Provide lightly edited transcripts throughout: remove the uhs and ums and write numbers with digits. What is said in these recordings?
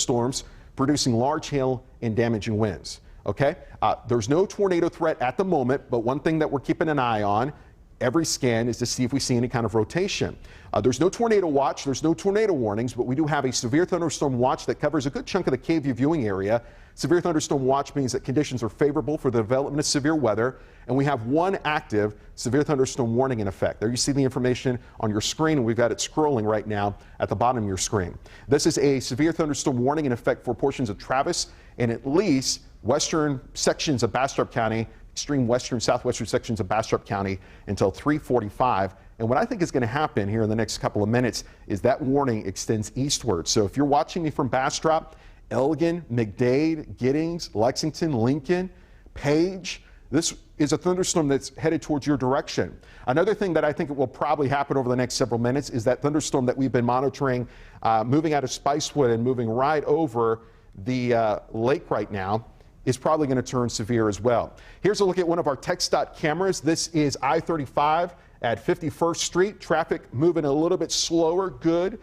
storms producing large hail and damaging winds. Okay, there's no tornado threat at the moment, but one thing that we're keeping an eye on every scan is to see if we see any kind of rotation. There's no tornado watch, there's no tornado warnings, but we do have a severe thunderstorm watch that covers a good chunk of the KVUE viewing area. Severe thunderstorm watch means that conditions are favorable for the development of severe weather, and we have one active severe thunderstorm warning in effect. There you see the information on your screen, and we've got it scrolling right now at the bottom of your screen. This is a severe thunderstorm warning in effect for portions of Travis and at least western sections of Bastrop County, extreme western, southwestern sections of Bastrop County until 3:45. And what I think is going to happen here in the next couple of minutes is that warning extends eastward. So if you're watching me from Bastrop, Elgin, McDade, Giddings, Lexington, Lincoln, Page, this is a thunderstorm that's headed towards your direction. Another thing that I think will probably happen over the next several minutes is that thunderstorm that we've been monitoring moving out of Spicewood and moving right over the lake right now is probably going to turn severe as well. Here's a look at one of our TxDOT cameras. This is I-35 at 51st Street. Traffic moving a little bit slower, good,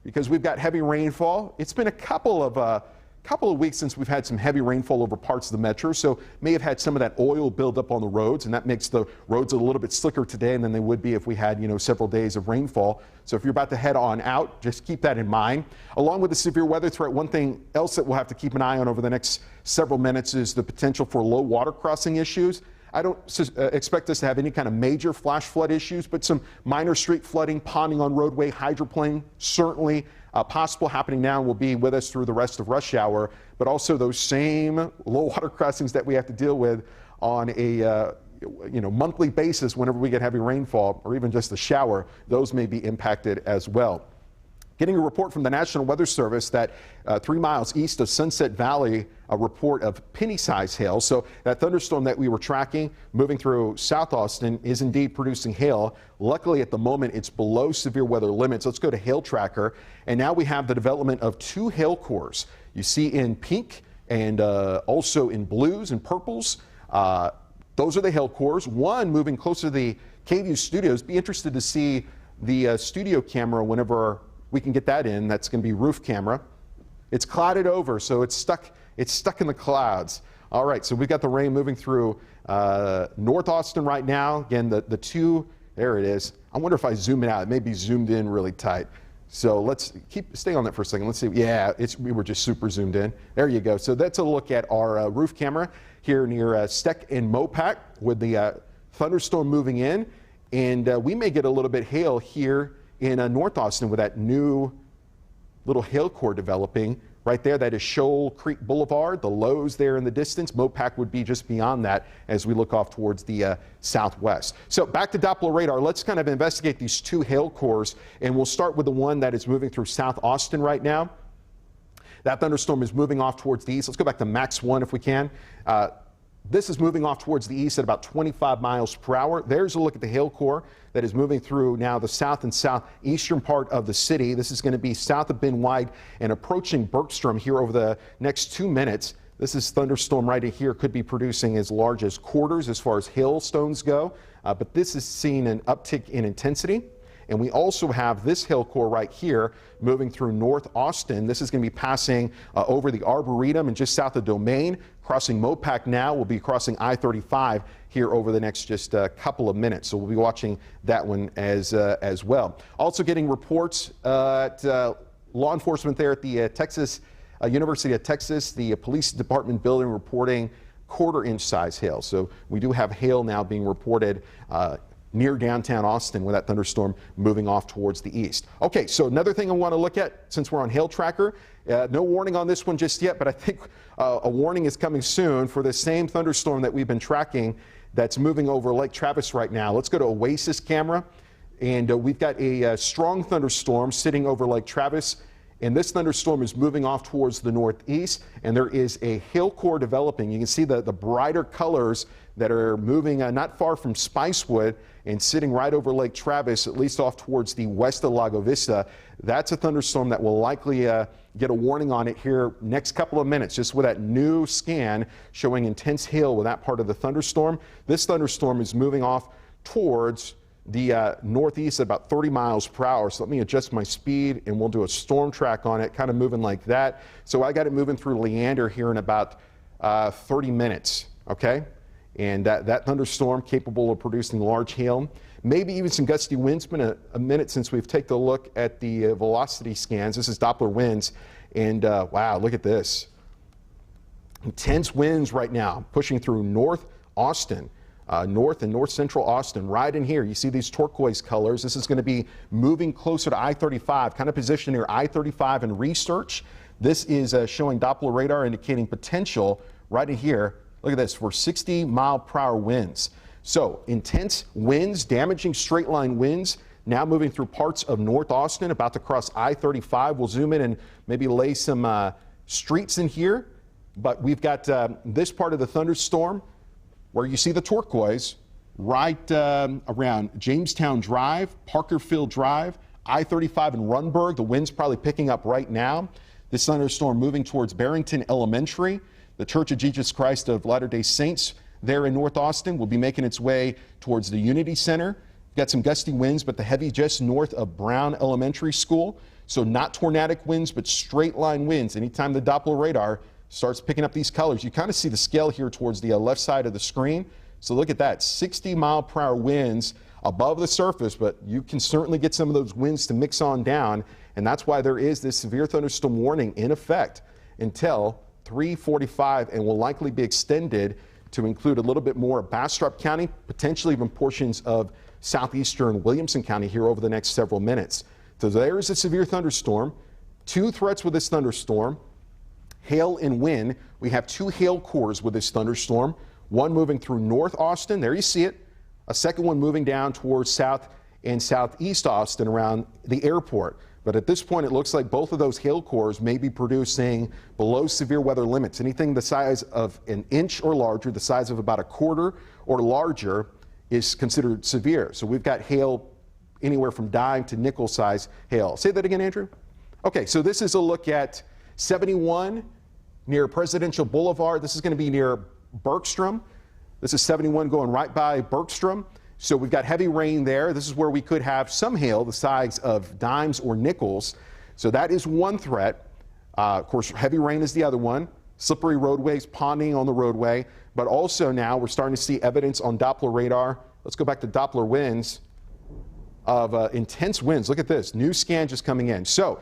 because we've got heavy rainfall. It's been a couple of weeks since we've had some heavy rainfall over parts of the metro, so may have had some of that oil build up on the roads, and that makes the roads a little bit slicker today than they would be if we had, several days of rainfall. So if you're about to head on out, just keep that in mind. Along with the severe weather threat, one thing else that we'll have to keep an eye on over the next several minutes is the potential for low water crossing issues. I don't expect us to have any kind of major flash flood issues, but some minor street flooding, ponding on roadway, hydroplane, certainly possible happening now and will be with us through the rest of rush hour, but also those same low water crossings that we have to deal with on a monthly basis whenever we get heavy rainfall or even just a shower, those may be impacted as well. Getting a report from the National Weather Service that 3 miles east of Sunset Valley, a report of penny-sized hail. So that thunderstorm that we were tracking moving through South Austin is indeed producing hail. Luckily, at the moment, it's below severe weather limits. Let's go to Hail Tracker. And now we have the development of 2 hail cores. You see in pink and also in blues and purples. Those are the hail cores. One moving closer to the KVUE studios. Be interested to see the studio camera whenever we can get that in. That's going to be roof camera. It's clouded over, so it's stuck in the clouds. All right, so we've got the rain moving through North Austin right now. Again, the 2, there it is. I wonder if I zoom it out. It may be zoomed in really tight. So let's stay on that for a second. Let's see. Yeah, we were just super zoomed in. There you go. So that's a look at our roof camera here near Steck and Mopac with the thunderstorm moving in. And we may get a little bit hail here in North Austin with that new little hail core developing right there. That is Shoal Creek Boulevard. The lows there in the distance. Mopac would be just beyond that as we look off towards the southwest. So back to Doppler radar. Let's kind of investigate these 2 hail cores, and we'll start with the one that is moving through South Austin right now. That thunderstorm is moving off towards the east. Let's go back to Max 1 if we can. This is moving off towards the east at about 25 miles per hour. There's a look at the hail core that is moving through now the south and southeastern part of the city. This is going to be south of Ben White and approaching Bergstrom here over the next 2 minutes. This is thunderstorm right here, could be producing as large as quarters as far as hailstones go, but this is seeing an uptick in intensity. And we also have this hail core right here moving through North Austin. This is going to be passing over the Arboretum and just south of Domain, crossing Mopac now. We'll be crossing I-35 here over the next just couple of minutes. So we'll be watching that one as well. Also getting reports at law enforcement there at the University of Texas, the police department building reporting quarter-inch size hail. So we do have hail now being reported near downtown Austin with that thunderstorm moving off towards the east. Okay, so another thing I want to look at since we're on Hail Tracker, no warning on this one just yet, but I think a warning is coming soon for the same thunderstorm that we've been tracking that's moving over Lake Travis right now. Let's go to Oasis camera, and we've got a strong thunderstorm sitting over Lake Travis. And this thunderstorm is moving off towards the northeast, and there is a hail core developing. You can see the brighter colors that are moving not far from Spicewood and sitting right over Lake Travis, at least off towards the west of Lago Vista. That's a thunderstorm that will likely get a warning on it here next couple of minutes, just with that new scan showing intense hail with that part of the thunderstorm. This thunderstorm is moving off towards the northeast at about 30 miles per hour. So let me adjust my speed and we'll do a storm track on it, kind of moving like that. So I got it moving through Leander here in about 30 minutes, okay? And that thunderstorm capable of producing large hail, maybe even some gusty winds. It's been a minute since we've taken a look at the velocity scans. This is Doppler winds, and wow, look at this. Intense winds right now pushing through North Austin. North and north central Austin, right in here. You see these turquoise colors. This is going to be moving closer to I-35, kind of positioned near I-35 and Research. This is showing Doppler radar indicating potential right in here. Look at this, for 60-mile-per-hour winds. So intense winds, damaging straight line winds, now moving through parts of North Austin, about to cross I-35. We'll zoom in and maybe lay some streets in here. But we've got this part of the thunderstorm where you see the turquoise right around Jamestown Drive, Parkerfield Drive, I-35 and Runberg. The wind's probably picking up right now. This thunderstorm moving towards Barrington Elementary. The Church of Jesus Christ of Latter-day Saints there in North Austin will be making its way towards the Unity Center. Got some gusty winds, but the heavy just north of Brown Elementary School. So not tornadic winds, but straight line winds. Anytime the Doppler radar starts picking up these colors, you kind of see the scale here towards the left side of the screen. So look at that, 60-mile-per-hour winds above the surface, but you can certainly get some of those winds to mix on down, and that's why there is this severe thunderstorm warning in effect until 3:45, and will likely be extended to include a little bit more of Bastrop County, potentially even portions of southeastern Williamson County here over the next several minutes. So there's a severe thunderstorm. Two threats with this thunderstorm. Hail and wind. We have two hail cores with this thunderstorm. One moving through North Austin. There you see it. A second one moving down towards south and southeast Austin around the airport. But at this point, it looks like both of those hail cores may be producing below severe weather limits. Anything the size of an inch or larger, the size of about a quarter or larger, is considered severe. So we've got hail anywhere from dime to nickel size hail. Say that again, Andrew. Okay, so this is a look at 71 near Presidential Boulevard. This is going to be near Bergstrom. This is 71 going right by Bergstrom. So we've got heavy rain there. This is where we could have some hail the size of dimes or nickels. So that is one threat. Of course, heavy rain is the other one. Slippery roadways, ponding on the roadway. But also now we're starting to see evidence on Doppler radar. Let's go back to Doppler winds of intense winds. Look at this. New scan just coming in. So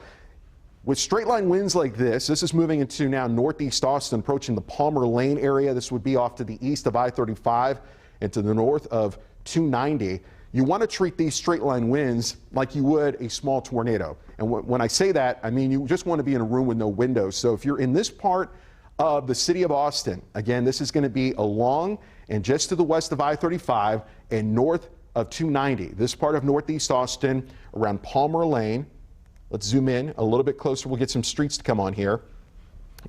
with straight line winds like this is moving into now northeast Austin, approaching the Palmer Lane area. This would be off to the east of I-35 and to the north of 290. You want to treat these straight line winds like you would a small tornado. And when I say that, I mean you just want to be in a room with no windows. So if you're in this part of the city of Austin, again, this is going to be along and just to the west of I-35 and north of 290. This part of northeast Austin around Palmer Lane. Let's zoom in a little bit closer. We'll get some streets to come on here.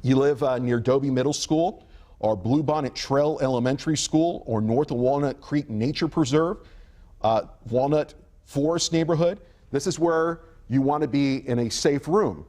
You live near Dobie Middle School or Bluebonnet Trail Elementary School or north of Walnut Creek Nature Preserve, Walnut Forest neighborhood. This is where you want to be in a safe room.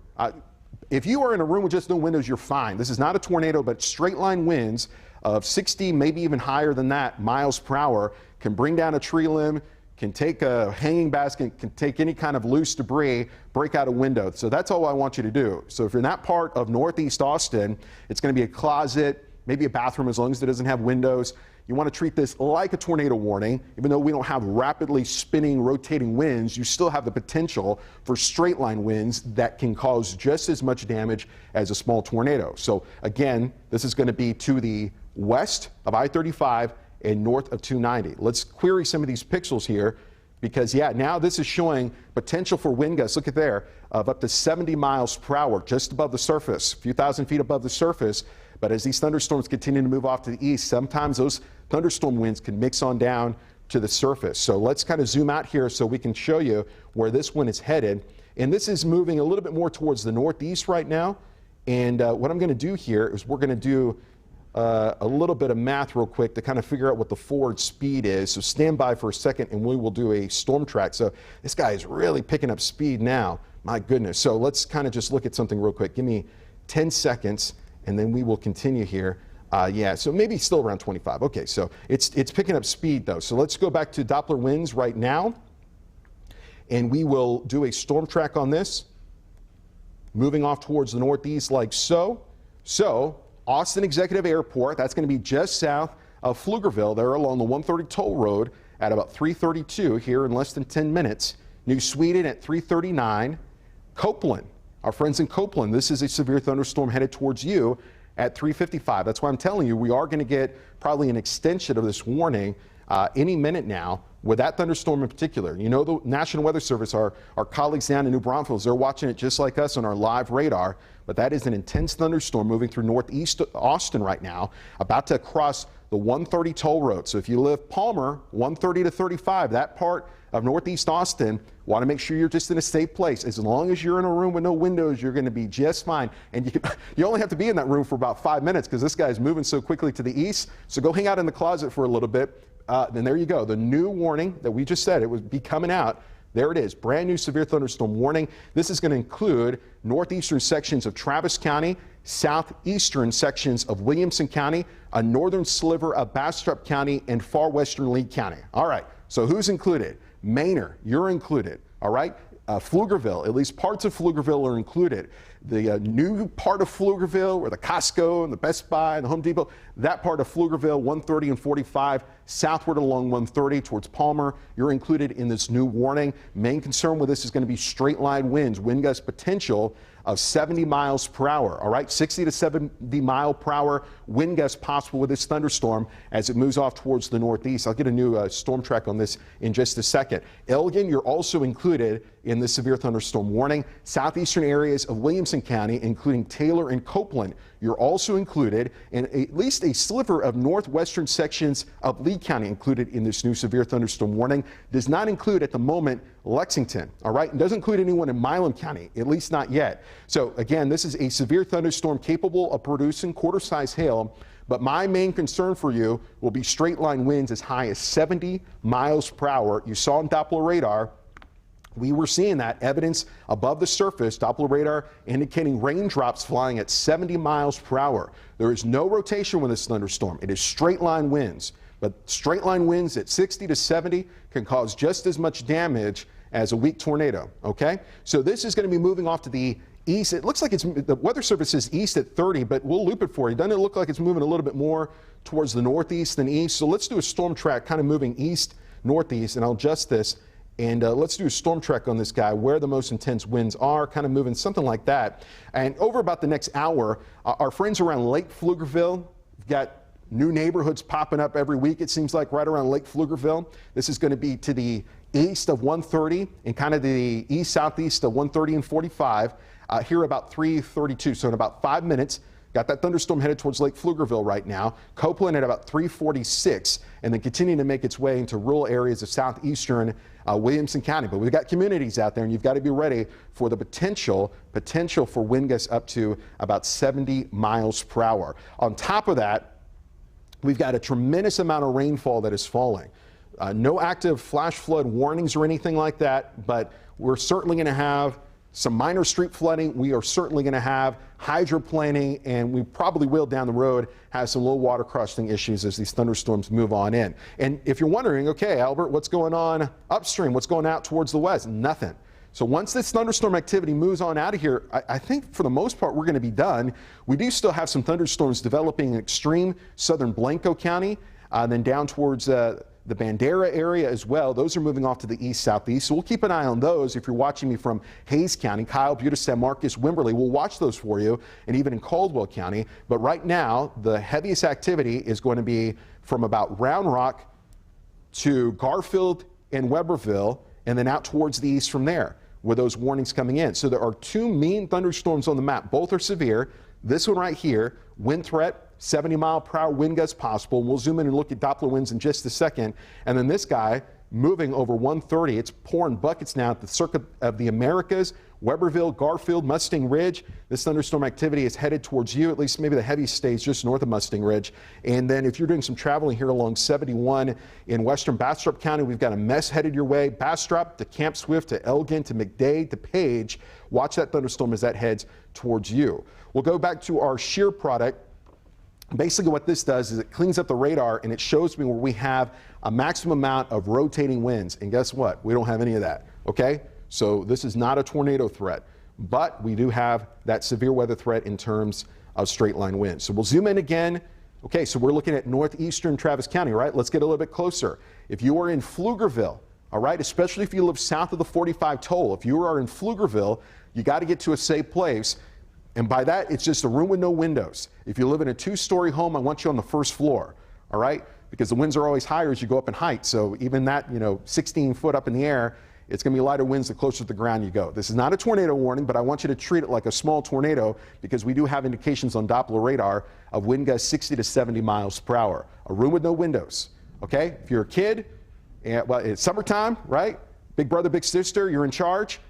If you are in a room with just no windows, you're fine. This is not a tornado, but straight line winds of 60, maybe even higher than that, miles per hour can bring down a tree limb, can take a hanging basket, can take any kind of loose debris, break out a window. So that's all I want you to do. So if you're in that part of northeast Austin, it's going to be a closet, maybe a bathroom as long as it doesn't have windows. You want to treat this like a tornado warning. Even though we don't have rapidly spinning, rotating winds, you still have the potential for straight line winds that can cause just as much damage as a small tornado. So again, this is going to be to the west of I-35 and north of 290. Let's query some of these pixels here because, yeah, now this is showing potential for wind gusts. Look at there, of up to 70 miles per hour just above the surface, a few thousand feet above the surface. But as these thunderstorms continue to move off to the east, sometimes those thunderstorm winds can mix on down to the surface. So let's kind of zoom out here so we can show you where this one is headed. And this is moving a little bit more towards the northeast right now. And what I'm going to do here is we're going to do a little bit of math real quick to kind of figure out what the forward speed is. So stand by for a second and we will do a storm track. So this guy is really picking up speed now. My goodness. So let's kind of just look at something real quick. Give me 10 seconds and then we will continue here. Yeah, so maybe still around 25. Okay, so it's picking up speed though. So let's go back to Doppler winds right now, and we will do a storm track on this, moving off towards the northeast like so. So Austin Executive Airport, that's going to be just south of Pflugerville, there along the 130 toll road at about 3:32 here in less than 10 minutes. New Sweden at 3:39. Copeland, our friends in Copeland, this is a severe thunderstorm headed towards you at 3:55. That's why I'm telling you we are going to get probably an extension of this warning any minute now with that thunderstorm in particular. You know, the National Weather Service, our colleagues down in New Braunfels, they're watching it just like us on our live radar. But that is an intense thunderstorm moving through northeast Austin right now, about to cross the 130 toll road. So if you live Palmer, 130 to 35, that part of northeast Austin, want to make sure you're just in a safe place. As long as you're in a room with no windows, you're going to be just fine. And you only have to be in that room for about 5 minutes because this guy is moving so quickly to the east. So go hang out in the closet for a little bit. Then there you go. The new warning that we just said, it would be coming out. There it is, brand new severe thunderstorm warning. This is going to include northeastern sections of Travis County, southeastern sections of Williamson County, a northern sliver of Bastrop County, and far western Lee County. All right, so who's included? Manor, you're included. All right, Pflugerville, at least parts of Pflugerville are included. The new part of Pflugerville, where the Costco and the Best Buy and the Home Depot, that part of Pflugerville, 130 and 45, southward along 130 towards Palmer, you're included in this new warning. Main concern with this is going to be straight line winds, wind gust potential of 70 miles per hour. All right, 60 to 70 mile per hour wind gusts possible with this thunderstorm as it moves off towards the northeast. I'll get a new storm track on this in just a second. Elgin, you're also included in the severe thunderstorm warning. Southeastern areas of Williamson County, including Taylor and Copeland, you're also included, and at least a sliver of northwestern sections of Lee County included in this new severe thunderstorm warning. Does not include at the moment Lexington, all right? It doesn't include anyone in Milam County, at least not yet. So again, this is a severe thunderstorm capable of producing quarter-size hail, but my main concern for you will be straight line winds as high as 70 miles per hour. You saw on Doppler radar, we were seeing that evidence above the surface, Doppler radar indicating raindrops flying at 70 miles per hour. There is no rotation with this thunderstorm. It is straight line winds, but straight line winds at 60 to 70 can cause just as much damage as a weak tornado, okay? So this is going to be moving off to the east. It looks like the Weather Service is east at 30, but we'll loop it for you. Doesn't it look like it's moving a little bit more towards the northeast than east? So let's do a storm track kind of moving east, northeast, and I'll adjust this. And let's do a storm track on this guy, where the most intense winds are, kind of moving something like that. And over about the next hour, our friends around Lake Pflugerville, we've got new neighborhoods popping up every week, it seems like, right around Lake Pflugerville. This is going to be to the east of 130 and kind of the east-southeast of 130 and 45, here about 3:32. So in about 5 minutes, got that thunderstorm headed towards Lake Pflugerville right now. Copeland at about 3:46, and then continuing to make its way into rural areas of southeastern Williamson County. But we've got communities out there, and you've got to be ready for the potential for wind gusts up to about 70 miles per hour. On top of that, we've got a tremendous amount of rainfall that is falling. No active flash flood warnings or anything like that, but we're certainly going to have some minor street flooding. We are certainly going to have hydroplaning, and we probably will down the road have some low water crossing issues as these thunderstorms move on in. And if you're wondering, okay, Albert, what's going on upstream? What's going out towards the west? Nothing. So once this thunderstorm activity moves on out of here, I think for the most part we're going to be done. We do still have some thunderstorms developing in extreme southern Blanco County, then down towards the Bandera area as well. Those are moving off to the east-southeast, so we'll keep an eye on those. If you're watching me from Hayes County, Kyle, Buda, San Marcos, Wimberley, we'll watch those for you, and even in Caldwell County. But right now, the heaviest activity is going to be from about Round Rock to Garfield and Weberville, and then out towards the east from there, with those warnings coming in. So there are two mean thunderstorms on the map. Both are severe. This one right here, wind threat, 70 mile per hour wind gusts possible. We'll zoom in and look at Doppler winds in just a second. And then this guy moving over 130. It's pouring buckets now at the Circuit of the Americas, Weberville, Garfield, Mustang Ridge. This thunderstorm activity is headed towards you, at least maybe the heavy stays just north of Mustang Ridge. And then if you're doing some traveling here along 71 in western Bastrop County, we've got a mess headed your way. Bastrop to Camp Swift to Elgin to McDade to Page. Watch that thunderstorm as that heads towards you. We'll go back to our shear product. Basically what this does is it cleans up the radar and it shows me where we have a maximum amount of rotating winds. And guess what? We don't have any of that, okay? So this is not a tornado threat, but we do have that severe weather threat in terms of straight line winds. So we'll zoom in again. Okay, so we're looking at northeastern Travis County, right? Let's get a little bit closer. If you are in Pflugerville, all right, especially if you live south of the 45 toll, if you are in Pflugerville, you got to get to a safe place. And by that, it's just a room with no windows. If you live in a 2-story home, I want you on the first floor, all right? Because the winds are always higher as you go up in height. So even that, 16 foot up in the air, it's going to be lighter winds the closer to the ground you go. This is not a tornado warning, but I want you to treat it like a small tornado because we do have indications on Doppler radar of wind gusts 60 to 70 miles per hour. A room with no windows, okay? If you're a kid, well, it's summertime, right? Big brother, big sister, you're in charge.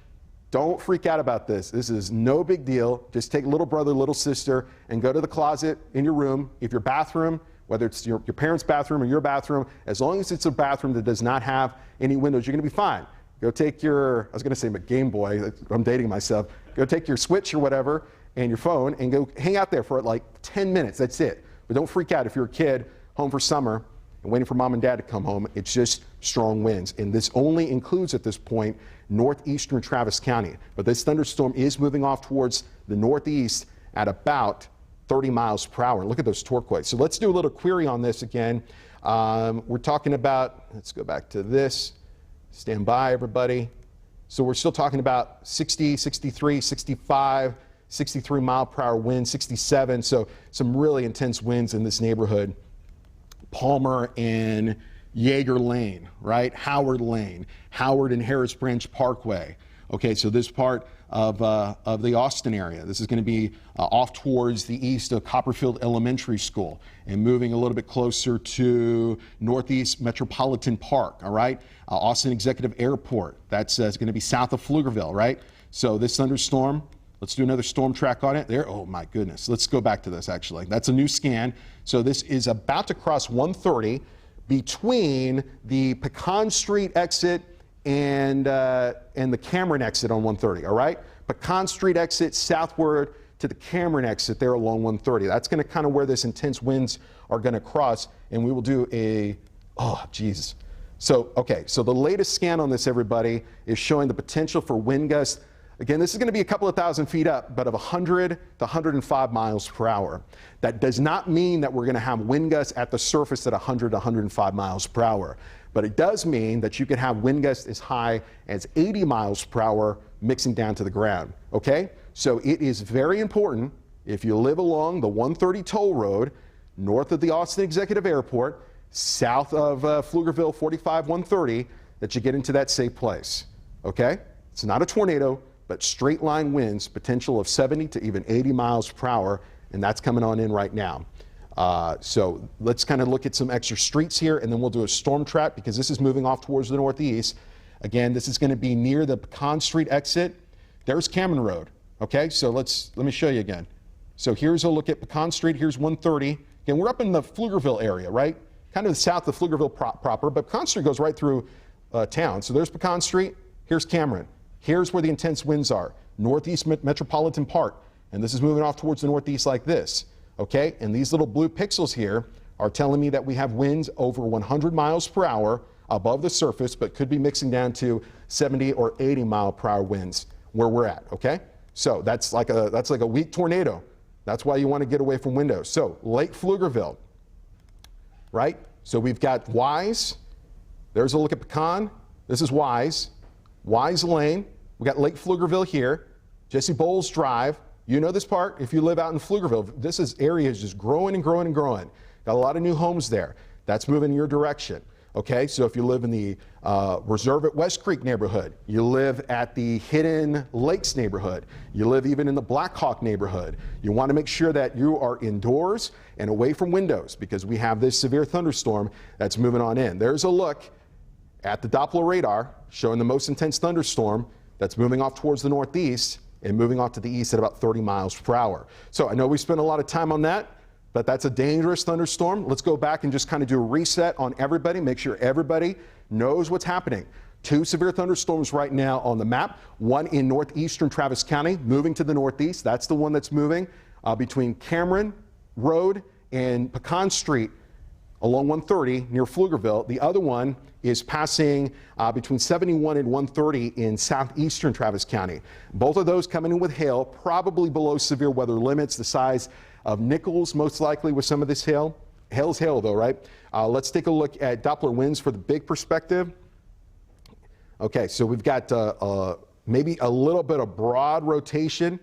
Don't freak out about this. This is no big deal. Just take little brother, little sister, and go to the closet in your room. If your bathroom, whether it's your parents' bathroom or your bathroom, as long as it's a bathroom that does not have any windows, you're going to be fine. Go take your, I was going to say my Game Boy, I'm dating myself. Go take your Switch or whatever and your phone and go hang out there for like 10 minutes. That's it. But don't freak out if you're a kid home for summer and waiting for mom and dad to come home. It's just strong winds. And this only includes at this point northeastern Travis County. But this thunderstorm is moving off towards the northeast at about 30 miles per hour. Look at those turquoise. So let's do a little query on this again. We're talking about, let's go back to this. Stand by, everybody. So we're still talking about 60, 63, 65, 63 mile per hour wind, 67. So some really intense winds in this neighborhood. Palmer and Yeager Lane, right? Howard Lane, Howard and Harris Branch Parkway. Okay, so this part of the Austin area. This is going to be off towards the east of Copperfield Elementary School and moving a little bit closer to Northeast Metropolitan Park, all right? Austin Executive Airport, that's going to be south of Pflugerville, right? So this thunderstorm, let's do another storm track on it there. Oh my goodness, let's go back to this actually. That's a new scan. So this is about to cross 130 between the Pecan Street exit and the Cameron exit on 130, all right? Pecan Street exit southward to the Cameron exit there along 130. That's going to kind of where this intense winds are going to cross, and we will do a, oh, Jesus. So, okay, so the latest scan on this, everybody, is showing the potential for wind gusts. Again, this is going to be a couple of thousand feet up, but of 100 to 105 miles per hour. That does not mean that we're going to have wind gusts at the surface at 100 to 105 miles per hour. But it does mean that you could have wind gusts as high as 80 miles per hour mixing down to the ground, okay? So it is very important, if you live along the 130 toll road, north of the Austin Executive Airport, south of Pflugerville 45 130, that you get into that safe place, okay? It's not a tornado, but straight line winds, potential of 70 to even 80 miles per hour, and that's coming on in right now. So let's kind of look at some extra streets here, and then we'll do a storm track because this is moving off towards the northeast. Again, this is going to be near the Pecan Street exit. There's Cameron Road. Okay, so let me show you again. So here's a look at Pecan Street. Here's 130. Again, we're up in the Pflugerville area, right? Kind of south of Pflugerville proper, but Pecan Street goes right through town. So there's Pecan Street. Here's Cameron. Here's where the intense winds are. Northeast Metropolitan Park. And this is moving off towards the northeast like this. Okay, and these little blue pixels here are telling me that we have winds over 100 miles per hour above the surface, but could be mixing down to 70 or 80 mile per hour winds where we're at, okay? So that's like a weak tornado. That's why you want to get away from windows. So Lake Pflugerville, right? So we've got Wise. There's a look at Pecan. This is Wise. Wise Lane. We got Lake Pflugerville here. Jesse Bowles Drive. You know this part if you live out in Pflugerville. This area is just growing and growing and growing. Got a lot of new homes there. That's moving in your direction. Okay, so if you live in the Reserve at West Creek neighborhood, you live at the Hidden Lakes neighborhood, you live even in the Black Hawk neighborhood, you want to make sure that you are indoors and away from windows because we have this severe thunderstorm that's moving on in. There's a look at the Doppler radar showing the most intense thunderstorm that's moving off towards the northeast and moving off to the east at about 30 miles per hour. So I know we spent a lot of time on that, but that's a dangerous thunderstorm. Let's go back and just kind of do a reset on everybody, make sure everybody knows what's happening. 2 severe thunderstorms right now on the map. One in northeastern Travis County, moving to the northeast. That's the one that's moving between Cameron Road and Pecan Street along 130 near Pflugerville. The other one is passing between 71 and 130 in southeastern Travis County. Both of those coming in with hail, probably below severe weather limits, the size of nickels most likely with some of this hail. Hail's hail though, right? Let's take a look at Doppler winds for the big perspective. Okay, so we've got maybe a little bit of broad rotation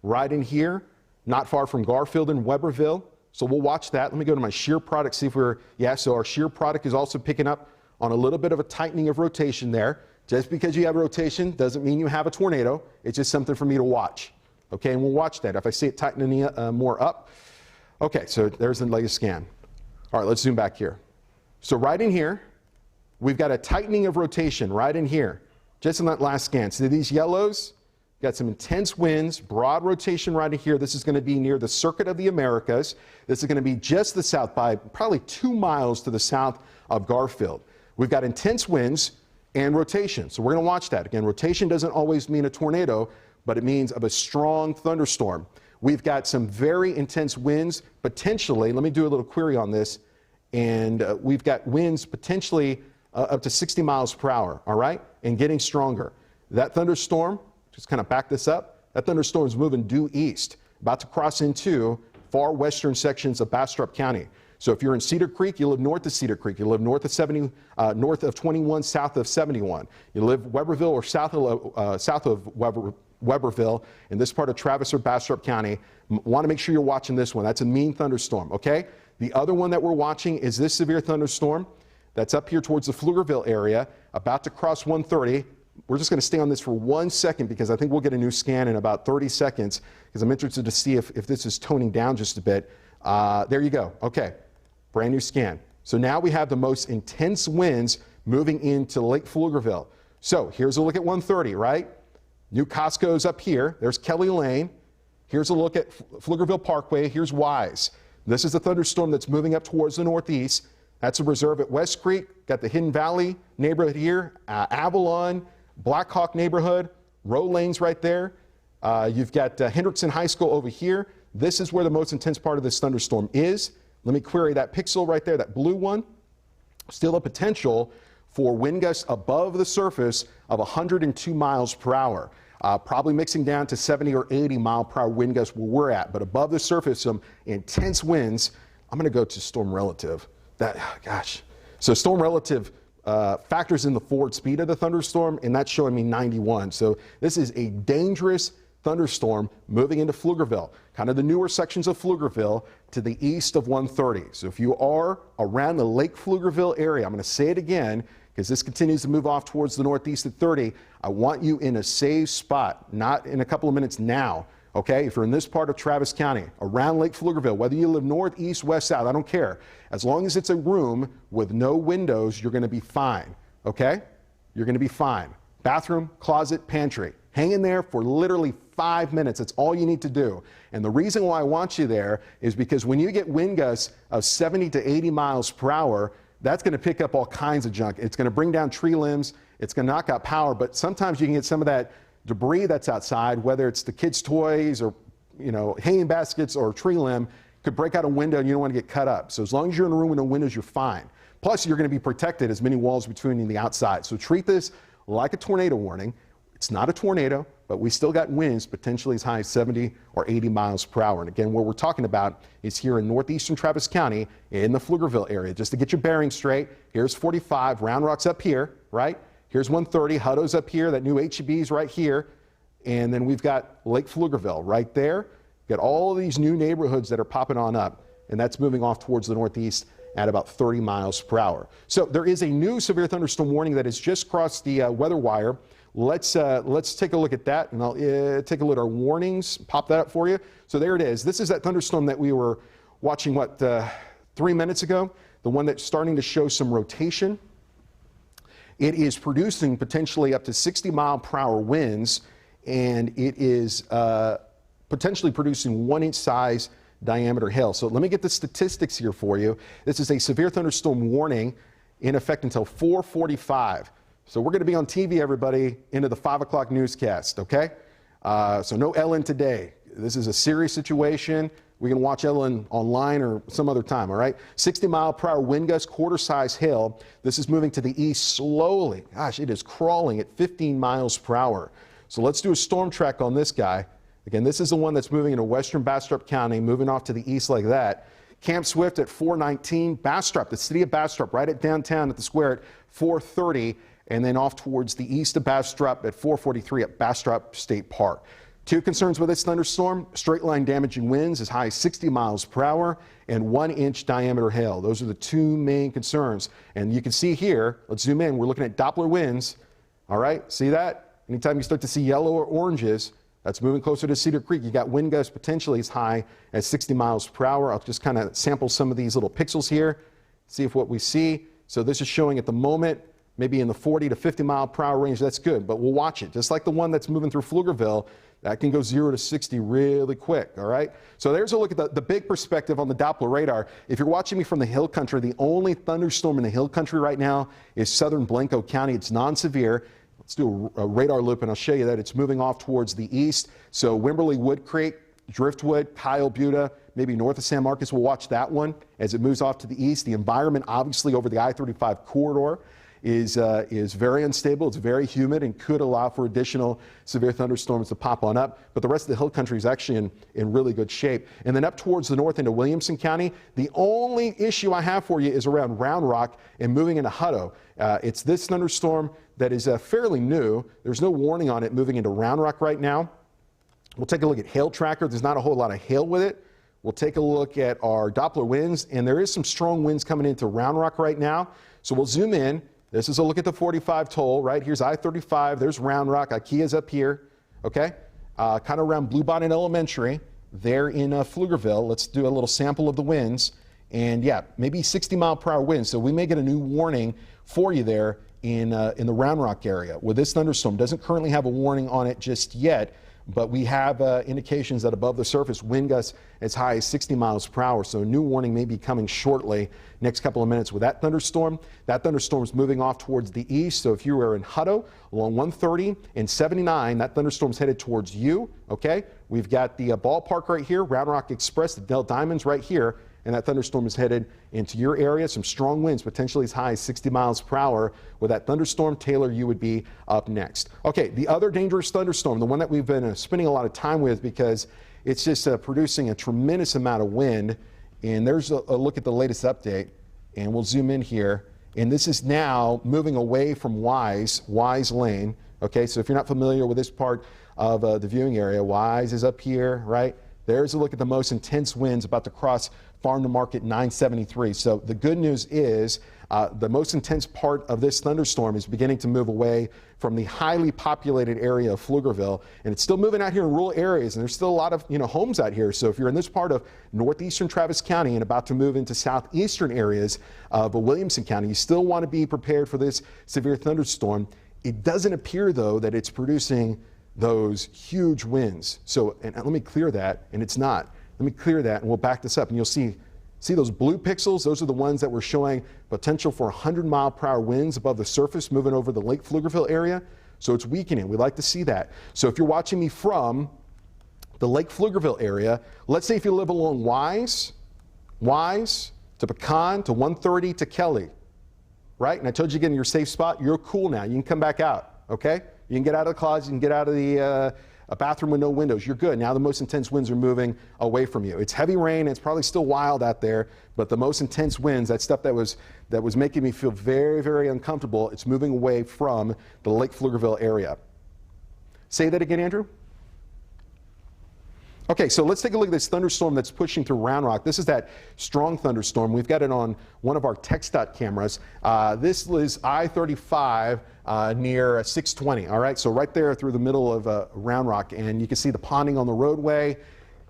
right in here, not far from Garfield and Weberville. So we'll watch that. Let me go to my shear product, see if so our shear product is also picking up on a little bit of a tightening of rotation there. Just because you have rotation doesn't mean you have a tornado. It's just something for me to watch. Okay, and we'll watch that. If I see it tightening more up. Okay, so there's the latest scan. All right, let's zoom back here. So right in here, we've got a tightening of rotation right in here, just in that last scan. So these yellows, got some intense winds, broad rotation right in here. This is going to be near the Circuit of the Americas. This is going to be just the south by probably 2 miles to the south of Garfield. We've got intense winds and rotation. So we're going to watch that. Again, rotation doesn't always mean a tornado, but it means of a strong thunderstorm. We've got some very intense winds potentially. Let me do a little query on this. And we've got winds potentially up to 60 miles per hour, all right, and getting stronger. That thunderstorm, just kind of back this up, that thunderstorm is moving due east, about to cross into far western sections of Bastrop County. So if you're in Cedar Creek, you live north of Cedar Creek. You live north of 21, south of 71. You live Weberville or south of Weberville in this part of Travis or Bastrop County. Want to make sure you're watching this one. That's a mean thunderstorm, okay? The other one that we're watching is this severe thunderstorm that's up here towards the Pflugerville area, about to cross 130. We're just going to stay on this for 1 second because I think we'll get a new scan in about 30 seconds because I'm interested to see if this is toning down just a bit. There you go. Okay, brand new scan. So now we have the most intense winds moving into Lake Pflugerville. So here's a look at 130, right? New Costco's up here. There's Kelly Lane. Here's a look at Pflugerville Parkway. Here's Wise. This is a thunderstorm that's moving up towards the northeast. That's a reserve at West Creek. Got the Hidden Valley neighborhood here, Avalon, Blackhawk neighborhood, row lanes right there. You've got Hendrickson High School over here. This is where the most intense part of this thunderstorm is. Let me query that pixel right there, that blue one. Still a potential for wind gusts above the surface of 102 miles per hour. Probably mixing down to 70 or 80 mile per hour wind gusts where we're at, but above the surface, some intense winds. I'm going to go to storm relative. So storm relative factors in the forward speed of the thunderstorm, and that's showing me 91. So this is a dangerous thunderstorm moving into Pflugerville, kind of the newer sections of Pflugerville to the east of 130. So if you are around the Lake Pflugerville area, I'm going to say it again because this continues to move off towards the northeast at 30. I want you in a safe spot, not in a couple of minutes now. Okay, if you're in this part of Travis County, around Lake Pflugerville, whether you live north, east, west, south, I don't care. As long as it's a room with no windows, you're going to be fine. Okay? You're going to be fine. Bathroom, closet, pantry. Hang in there for literally 5 minutes. That's all you need to do. And the reason why I want you there is because when you get wind gusts of 70 to 80 miles per hour, that's going to pick up all kinds of junk. It's going to bring down tree limbs. It's going to knock out power. But sometimes you can get some of that debris that's outside, whether it's the kids' toys or, hanging baskets or a tree limb, could break out a window and you don't want to get cut up. So as long as you're in a room with no windows, you're fine. Plus, you're going to be protected as many walls between you and the outside. So treat this like a tornado warning. It's not a tornado, but we still got winds potentially as high as 70 or 80 miles per hour. And again, what we're talking about is here in northeastern Travis County in the Pflugerville area. Just to get your bearings straight, here's 45, Round Rock's up here, right? Here's 130, Hutto's up here, that new HEB's right here, and then we've got Lake Pflugerville right there. Got all of these new neighborhoods that are popping on up, and that's moving off towards the northeast at about 30 miles per hour. So there is a new severe thunderstorm warning that has just crossed the weather wire. Let's take a look at that, and I'll take a look at our warnings, pop that up for you. So there it is. This is that thunderstorm that we were watching, 3 minutes ago, the one that's starting to show some rotation. It is producing potentially up to 60 mile per hour winds, and it is potentially producing 1 inch size diameter hail. So let me get the statistics here for you. This is a severe thunderstorm warning in effect until 4:45. So we're going to be on TV, everybody, into the 5 o'clock newscast, okay? So no Ellen today. This is a serious situation. We can watch Ellen online or some other time, all right? 60-mile-per-hour wind gusts, quarter-size hail. This is moving to the east slowly. Gosh, it is crawling at 15 miles per hour. So let's do a storm track on this guy. Again, this is the one that's moving into western Bastrop County, moving off to the east like that. Camp Swift at 419, Bastrop, the city of Bastrop, right at downtown at the square at 430, and then off towards the east of Bastrop at 443 at Bastrop State Park. Two concerns with this thunderstorm: straight line damaging winds as high as 60 miles per hour and 1-inch diameter hail. Those are the two main concerns. And you can see here, let's zoom in, we're looking at Doppler winds. All right, see that? Anytime you start to see yellow or oranges, that's moving closer to Cedar Creek. You got wind gusts potentially as high as 60 miles per hour. I'll just kind of sample some of these little pixels here, see if what we see. So this is showing at the moment, maybe in the 40 to 50 mile per hour range. That's good, but we'll watch it. Just like the one that's moving through Pflugerville, that can go 0 to 60 really quick, all right? So there's a look at the big perspective on the Doppler radar. If you're watching me from the hill country, the only thunderstorm in the hill country right now is southern Blanco County. It's non-severe. Let's do a radar loop, and I'll show you that it's moving off towards the east. So Wimberley, Wood Creek, Driftwood, Kyle, Buda, maybe north of San Marcos. We'll watch that one as it moves off to the east. The environment, obviously, over the I-35 corridor is very unstable. It's very humid and could allow for additional severe thunderstorms to pop on up. But the rest of the hill country is actually in really good shape. And then up towards the north into Williamson County, the only issue I have for you is around Round Rock and moving into Hutto. It's this thunderstorm that is fairly new. There's no warning on it moving into Round Rock right now. We'll take a look at hail tracker. There's not a whole lot of hail with it. We'll take a look at our Doppler winds, and there is some strong winds coming into Round Rock right now. So we'll zoom in. This is a look at the 45 toll, right? Here's I-35. There's Round Rock. IKEA's up here, okay? Kind of around Bluebonnet Elementary there in Pflugerville. Let's do a little sample of the winds. And yeah, maybe 60 mile per hour winds. So we may get a new warning for you there in the Round Rock area with this thunderstorm. Doesn't currently have a warning on it just yet, but we have indications that above the surface, wind gusts as high as 60 miles per hour. So a new warning may be coming shortly, next couple of minutes with that thunderstorm. That thunderstorm is moving off towards the east. So if you are in Hutto along 130 and 79, that thunderstorm's headed towards you, okay? We've got the ballpark right here, Round Rock Express, the Dell Diamonds right here, and that thunderstorm is headed into your area. Some strong winds, potentially as high as 60 miles per hour. With that thunderstorm, Taylor, you would be up next. Okay, the other dangerous thunderstorm, the one that we've been spending a lot of time with because it's just producing a tremendous amount of wind. And there's a look at the latest update, and we'll zoom in here. And this is now moving away from Wise Lane. Okay, so if you're not familiar with this part of the viewing area, Wise is up here, right? There's a look at the most intense winds about to cross Farm to Market 973. So the good news is the most intense part of this thunderstorm is beginning to move away from the highly populated area of Pflugerville, and it's still moving out here in rural areas, and there's still a lot of homes out here. So if you're in this part of northeastern Travis County and about to move into southeastern areas of Williamson County, you still want to be prepared for this severe thunderstorm. It doesn't appear, though, that it's producing those huge winds. So, and let me clear that, and it's not. Let me clear that, and we'll back this up, and you'll see those blue pixels? Those are the ones that were showing potential for 100 mile per hour winds above the surface moving over the Lake Pflugerville area. So it's weakening. We like to see that. So if you're watching me from the Lake Pflugerville area, let's say if you live along Wise to Pecan to 130 to Kelly, right? And I told you, get in your safe spot. You're cool now. You can come back out, okay? You can get out of the closet. You can get out of the a bathroom with no windows. You're good. Now the most intense winds are moving away from you. It's heavy rain. It's probably still wild out there, but the most intense winds, that stuff that was making me feel very, very uncomfortable, it's moving away from the Lake Pflugerville area. Say that again, Andrew. Okay, so let's take a look at this thunderstorm that's pushing through Round Rock. This is that strong thunderstorm. We've got it on one of our TxDOT cameras. This is I-35 near 620, all right? So right there through the middle of Round Rock, and you can see the ponding on the roadway,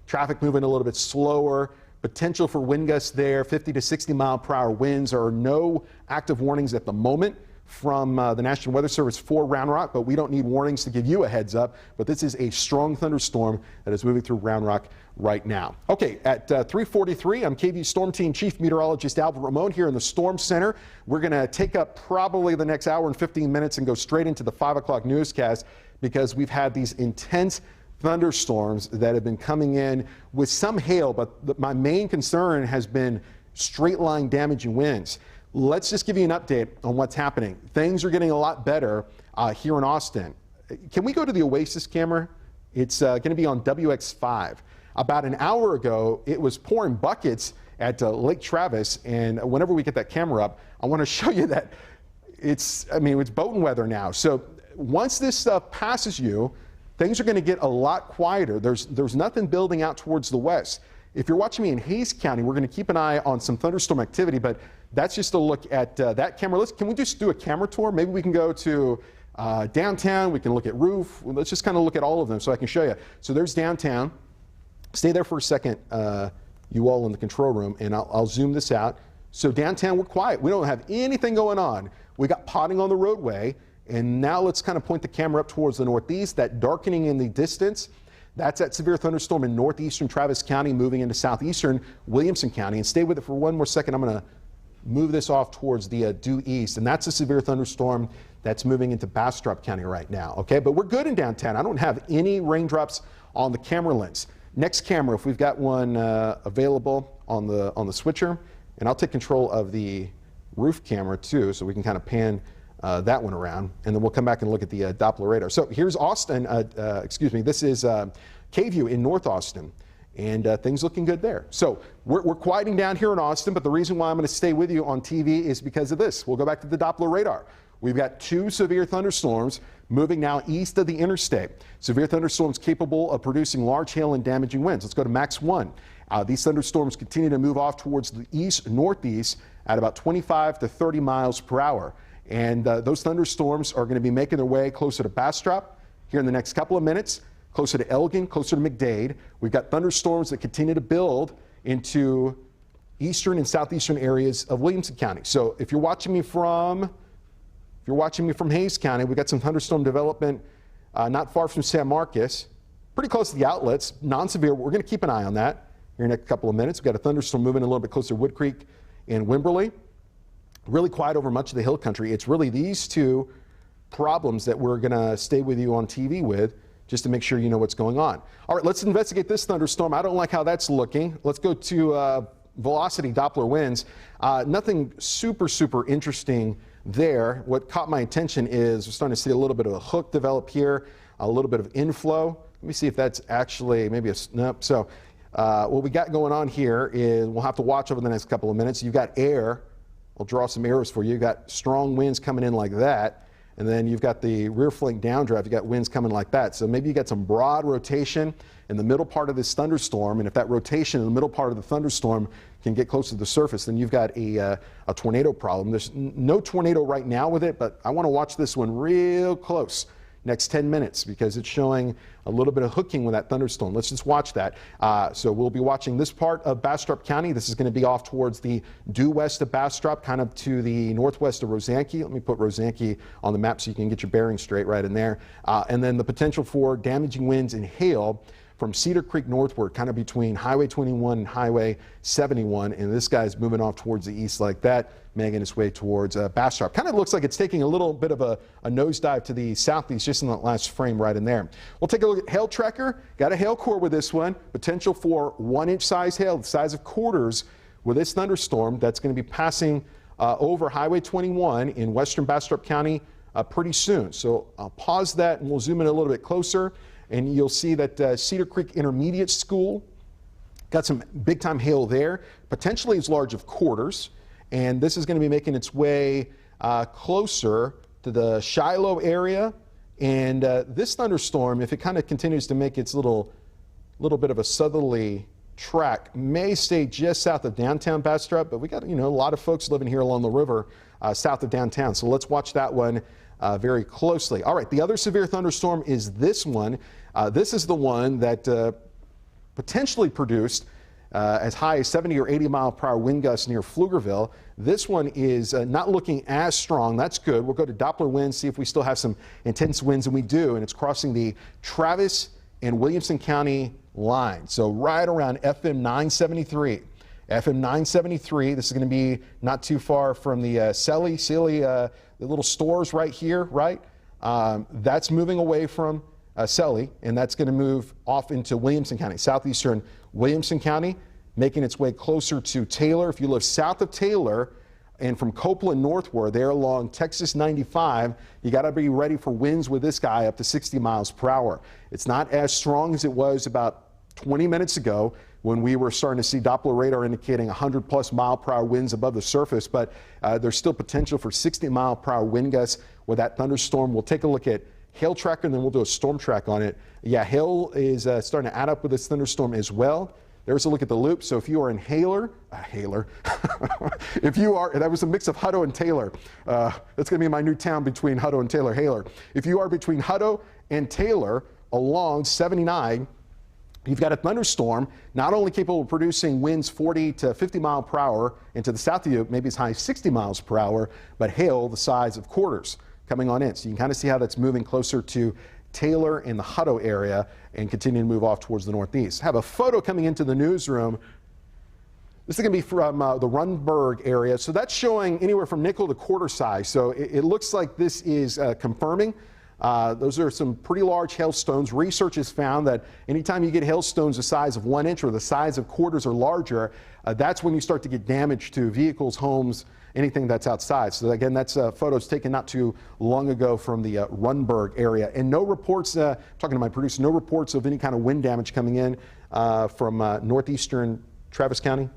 traffic moving a little bit slower, potential for wind gusts there, 50 to 60 mile per hour winds. There are no active warnings at the moment from the National Weather Service for Round Rock, but we don't need warnings to give you a heads up. But this is a strong thunderstorm that is moving through Round Rock right now. Okay, at 3:43, I'm KVUE Storm Team Chief Meteorologist Ramon here in the Storm Center. We're going to take up probably the next hour and 15 minutes and go straight into the 5 o'clock newscast because we've had these intense thunderstorms that have been coming in with some hail, but my main concern has been straight line damaging winds. Let's just give you an update on what's happening. Things are getting a lot better here in Austin. Can we go to the Oasis camera? It's going to be on WX5. About an hour ago, it was pouring buckets at Lake Travis, and whenever we get that camera up, I want to show you that it's boating weather now. So once this stuff passes you, things are going to get a lot quieter. There's nothing building out towards the west. If you're watching me in Hayes County, we're going to keep an eye on some thunderstorm activity, but that's just a look at that camera. Can we just do a camera tour? Maybe we can go to downtown. We can look at roof. Let's just kind of look at all of them so I can show you. So there's downtown. Stay there for a second, you all in the control room, and I'll zoom this out. So downtown, we're quiet. We don't have anything going on. We got potting on the roadway, and now let's kind of point the camera up towards the northeast. That darkening in the distance, that's that severe thunderstorm in northeastern Travis County moving into southeastern Williamson County. And stay with it for one more second. I'm going to move this off towards the due east, and that's a severe thunderstorm that's moving into Bastrop County right now. Okay, but we're good in downtown. I don't have any raindrops on the camera lens. Next camera, if we've got one available on the switcher, and I'll take control of the roof camera too, so we can kind of pan that one around, and then we'll come back and look at the Doppler radar. So here's Austin, this is KVUE in North Austin, and things looking good there. So we're quieting down here in Austin, but the reason why I'm going to stay with you on TV is because of this. We'll go back to the Doppler radar. We've got two severe thunderstorms moving now east of the interstate. Severe thunderstorms capable of producing large hail and damaging winds. Let's go to Max 1. These thunderstorms continue to move off towards the east-northeast at about 25 to 30 miles per hour. And those thunderstorms are going to be making their way closer to Bastrop here in the next couple of minutes, closer to Elgin, closer to McDade. We've got thunderstorms that continue to build into eastern and southeastern areas of Williamson County. So if you're watching me from Hayes County, we've got some thunderstorm development not far from San Marcos, pretty close to the outlets, non-severe. We're going to keep an eye on that here in the next couple of minutes. We've got a thunderstorm moving a little bit closer to Wood Creek and Wimberley. Really quiet over much of the hill country. It's really these two problems that we're going to stay with you on TV with, just to make sure you know what's going on. All right, let's investigate this thunderstorm. I don't like how that's looking. Let's go to velocity Doppler winds. Nothing super interesting there. What caught my attention is we're starting to see a little bit of a hook develop here, a little bit of inflow. Let me see if that's actually maybe a snap. So what we got going on here is we'll have to watch over the next couple of minutes. You've got air. I'll draw some arrows for you. You've got strong winds coming in like that. And then you've got the rear flank downdraft. You've got winds coming like that. So maybe you got some broad rotation in the middle part of this thunderstorm. And if that rotation in the middle part of the thunderstorm can get close to the surface, then you've got a tornado problem. There's no tornado right now with it, but I want to watch this one real close next 10 minutes because it's showing a little bit of hooking with that thunderstorm. Let's just watch that. So we'll be watching this part of Bastrop County. This is going to be off towards the due west of Bastrop, kind of to the northwest of Rosanke. Let me put Rosanke on the map so you can get your bearings straight right in there. And then the potential for damaging winds and hail from Cedar Creek northward, kind of between Highway 21 and Highway 71. And this guy's moving off towards the east like that, making its way towards Bastrop. Kind of looks like it's taking a little bit of a nosedive to the southeast just in that last frame right in there. We'll take a look at hail tracker. Got a hail core with this one. Potential for 1-inch size hail, the size of quarters with this thunderstorm that's going to be passing over Highway 21 in western Bastrop County pretty soon. So I'll pause that and we'll zoom in a little bit closer. And you'll see that Cedar Creek Intermediate School got some big time hail there, potentially as large of quarters. And this is going to be making its way closer to the Shiloh area. And this thunderstorm, if it kind of continues to make its little bit of a southerly track, may stay just south of downtown Bastrop. But we got, a lot of folks living here along the river south of downtown. So let's watch that one very closely. All right, the other severe thunderstorm is this one. This is the one that potentially produced as high as 70 or 80 mile per hour wind gusts near Pflugerville. This one is not looking as strong. That's good. We'll go to Doppler winds, see if we still have some intense winds, and we do, and it's crossing the Travis and Williamson County line. So right around FM 973. FM 973, this is going to be not too far from the the little stores right here, right? That's moving away from Selly, and that's going to move off into Williamson County, southeastern Williamson County, making its way closer to Taylor. If you live south of Taylor and from Copeland northward, there along Texas 95, you got to be ready for winds with this guy up to 60 miles per hour. It's not as strong as it was about 20 minutes ago when we were starting to see Doppler radar indicating 100+ mile per hour winds above the surface, but there's still potential for 60 mile per hour wind gusts with that thunderstorm. We'll take a look at hail tracker, and then we'll do a storm track on it. Yeah, hail is starting to add up with this thunderstorm as well. There's a look at the loop. So if you are in if you are, that was a mix of Hutto and Taylor. That's going to be my new town between Hutto and Taylor, Haler. If you are between Hutto and Taylor along 79, you've got a thunderstorm, not only capable of producing winds 40 to 50 mile per hour into the south of you, maybe as high as 60 miles per hour, but hail the size of quarters coming on in. So you can kind of see how that's moving closer to Taylor and the Hutto area and continue to move off towards the northeast. I have a photo coming into the newsroom. This is going to be from the Runberg area. So that's showing anywhere from nickel to quarter size. So it looks like this is confirming. Those are some pretty large hailstones. Research has found that anytime you get hailstones the size of 1 inch or the size of quarters or larger, that's when you start to get damage to vehicles, homes, anything that's outside. So again, that's photos taken not too long ago from the Runberg area. And no reports, talking to my producer, no reports of any kind of wind damage coming in from northeastern Travis County.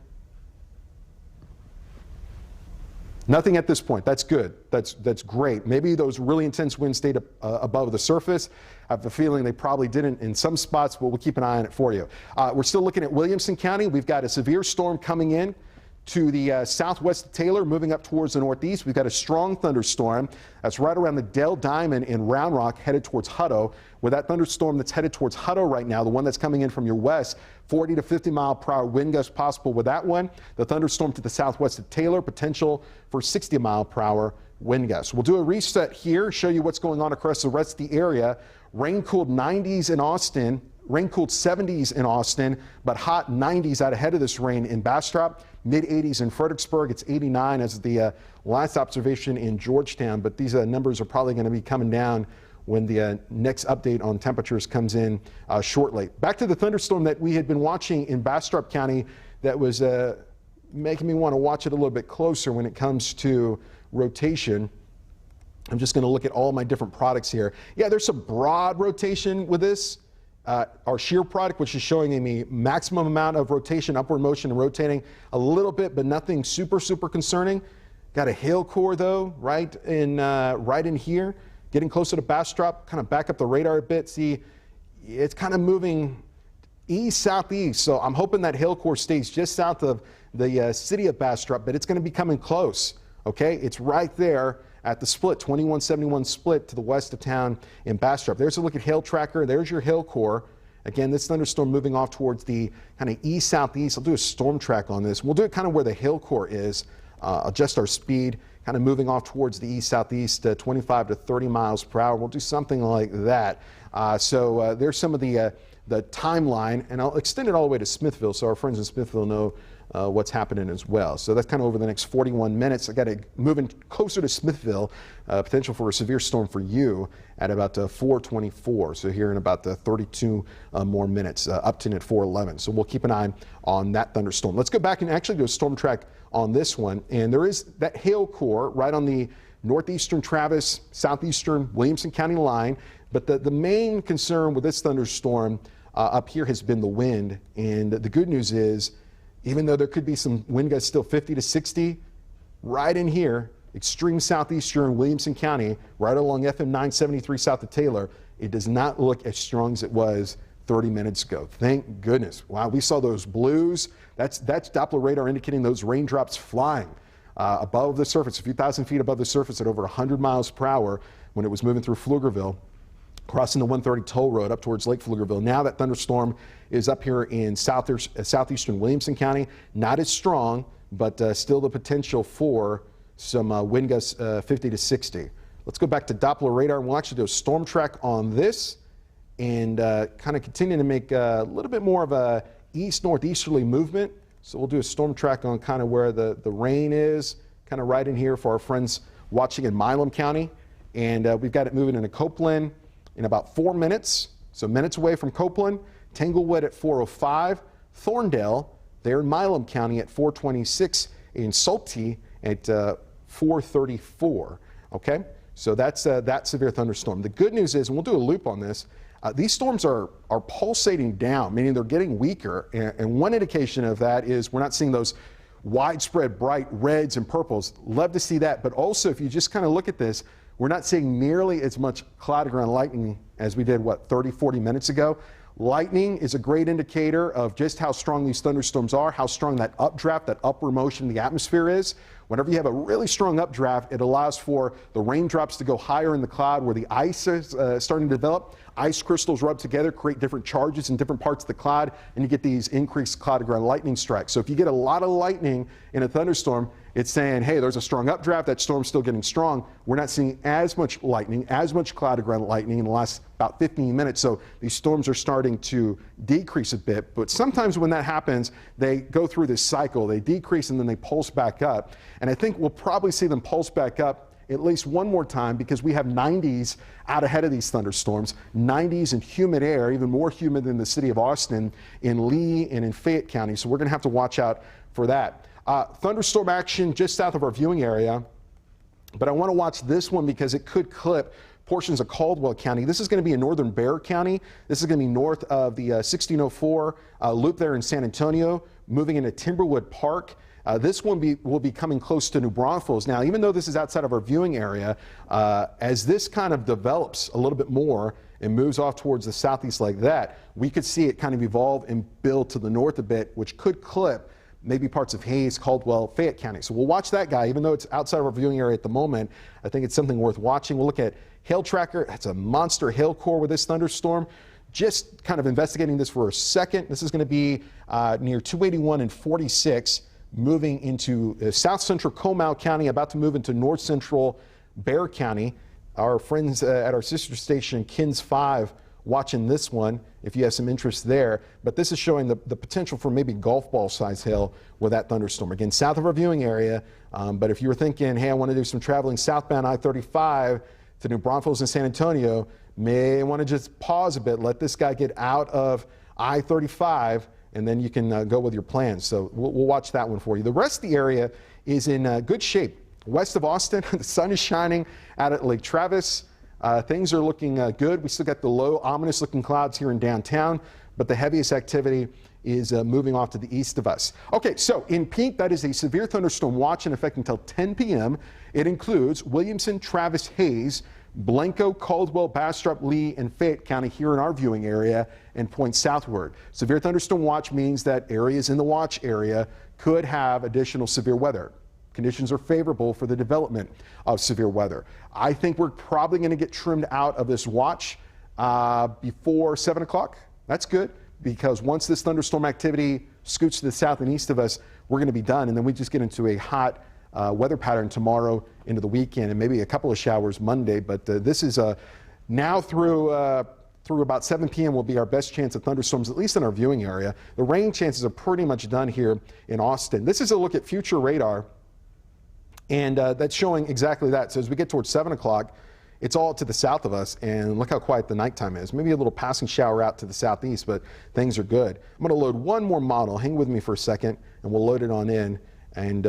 Nothing at this point. That's good. That's great. Maybe those really intense winds stayed above the surface. I have a feeling they probably didn't in some spots, but we'll keep an eye on it for you. We're still looking at Williamson County. We've got a severe storm coming in to the southwest of Taylor, moving up towards the northeast. We've got a strong thunderstorm that's right around the Dell Diamond in Round Rock, headed towards Hutto. With that thunderstorm that's headed towards Hutto right now, the one that's coming in from your west, 40 to 50 mile per hour wind gusts possible with that one. The thunderstorm to the southwest of Taylor, potential for 60 mile per hour wind gusts. We'll do a reset here, show you what's going on across the rest of the area. Rain-cooled 90s in Austin, rain-cooled 70s in Austin, but hot 90s out ahead of this rain in Bastrop. Mid-80s in Fredericksburg. It's 89 as the last observation in Georgetown, but these numbers are probably going to be coming down when the next update on temperatures comes in shortly. Back to the thunderstorm that we had been watching in Bastrop County that was making me want to watch it a little bit closer when it comes to rotation. I'm just going to look at all my different products here. Yeah, there's some broad rotation with this. Our shear product, which is showing a maximum amount of rotation, upward motion and rotating a little bit, but nothing super concerning. Got a hail core though, right in here, getting closer to Bastrop, kind of back up the radar a bit. See, it's kind of moving east southeast. So I'm hoping that hail core stays just south of the city of Bastrop, but it's going to be coming close. Okay, it's right there at the split, 2171 split to the west of town in Bastrop. There's a look at hail tracker. There's your hail core. Again, this thunderstorm moving off towards the kind of east-southeast. I'll do a storm track on this. We'll do it kind of where the hail core is, adjust our speed, kind of moving off towards the east-southeast, 25 to 30 miles per hour. We'll do something like that. So there's some of the timeline, and I'll extend it all the way to Smithville so our friends in Smithville know what's happening as well. So that's kind of over the next 41 minutes. I got to move in closer to Smithville, potential for a severe storm for you at about 4:24. So here in about 32 more minutes, Upton at 4:11. So we'll keep an eye on that thunderstorm. Let's go back and actually do a storm track on this one. And there is that hail core right on the northeastern Travis, southeastern Williamson County line. But the main concern with this thunderstorm up here has been the wind. And the good news is, even though there could be some wind gusts still 50 to 60, right in here, extreme southeastern Williamson County, right along FM 973 south of Taylor, it does not look as strong as it was 30 minutes ago. Thank goodness. Wow, we saw those blues. That's Doppler radar indicating those raindrops flying above the surface, a few thousand feet above the surface at over 100 miles per hour when it was moving through Pflugerville, crossing the 130 toll road up towards Lake Pflugerville. Now that thunderstorm is up here in southeastern Williamson County. Not as strong, but still the potential for some wind gusts 50 to 60. Let's go back to Doppler radar, and we'll actually do a storm track on this and kind of continue to make a little bit more of a east-northeasterly movement. So we'll do a storm track on kind of where the rain is, kind of right in here for our friends watching in Milam County. And we've got it moving into Copeland, in about 4 minutes, so minutes away from Copeland. Tanglewood at 4:05. Thorndale, there in Milam County at 4:26. In Sault at 4:34. Okay, so that's that severe thunderstorm. The good news is, and we'll do a loop on this, these storms are pulsating down, meaning they're getting weaker. And one indication of that is we're not seeing those widespread bright reds and purples. Love to see that. But also, if you just kind of look at this, we're not seeing nearly as much cloud ground lightning as we did, 30, 40 minutes ago. Lightning is a great indicator of just how strong these thunderstorms are, how strong that updraft, that upward motion in the atmosphere is. Whenever you have a really strong updraft, it allows for the raindrops to go higher in the cloud where the ice is starting to develop. Ice crystals rub together, create different charges in different parts of the cloud, and you get these increased cloud-to-ground lightning strikes. So if you get a lot of lightning in a thunderstorm, it's saying, hey, there's a strong updraft, that storm's still getting strong. We're not seeing as much lightning, as much cloud-to-ground lightning in the last about 15 minutes, so these storms are starting to decrease a bit. But sometimes when that happens, they go through this cycle. They decrease and then they pulse back up. And I think we'll probably see them pulse back up at least one more time because we have 90s out ahead of these thunderstorms, 90s in humid air, even more humid than the city of Austin, in Lee and in Fayette County. So we're going to have to watch out for that. Thunderstorm action just south of our viewing area, but I want to watch this one because it could clip portions of Caldwell County. This is going to be in northern Bexar County. This is going to be north of the 1604 loop there in San Antonio, moving into Timberwood Park. This one will be coming close to New Braunfels. Now, even though this is outside of our viewing area, as this kind of develops a little bit more and moves off towards the southeast like that, we could see it kind of evolve and build to the north a bit, which could clip maybe parts of Hayes, Caldwell, Fayette County. So we'll watch that guy, even though it's outside of our viewing area at the moment. I think it's something worth watching. We'll look at hail tracker. It's a monster hail core with this thunderstorm. Just kind of investigating this for a second. This is going to be near 281 and 46. Moving into south central Comal County, about to move into north central Bexar County. Our friends at our sister station, KINS 5, watching this one if you have some interest there. But this is showing the potential for maybe golf ball size hail with that thunderstorm. Again, south of our viewing area. But if you were thinking, hey, I want to do some traveling southbound I-35 to New Braunfels and San Antonio, may want to just pause a bit, let this guy get out of I-35, and then you can go with your plans. So we'll watch that one for you. The rest of the area is in good shape. West of Austin, the sun is shining out at Lake Travis. Things are looking good. We still got the low, ominous looking clouds here in downtown, but the heaviest activity is moving off to the east of us. Okay, so in pink, that is a severe thunderstorm watch in effect until 10 p.m. It includes Williamson, Travis, Hayes, Blanco, Caldwell, Bastrop, Lee, and Fayette County here in our viewing area and points southward. Severe thunderstorm watch means that areas in the watch area could have additional severe weather. Conditions are favorable for the development of severe weather. I think we're probably going to get trimmed out of this watch before 7 o'clock. That's good, because once this thunderstorm activity scoots to the south and east of us, we're going to be done, and then we just get into a hot weather pattern tomorrow into the weekend, and maybe a couple of showers Monday. But this is now through about 7 p.m. will be our best chance of thunderstorms, at least in our viewing area. The rain chances are pretty much done here in Austin. This is a look at future radar, and that's showing exactly that. So as we get towards 7 o'clock, it's all to the south of us, and look how quiet the nighttime is. Maybe a little passing shower out to the southeast, but things are good. I'm going to load one more model. Hang with me for a second, and we'll load it on in. And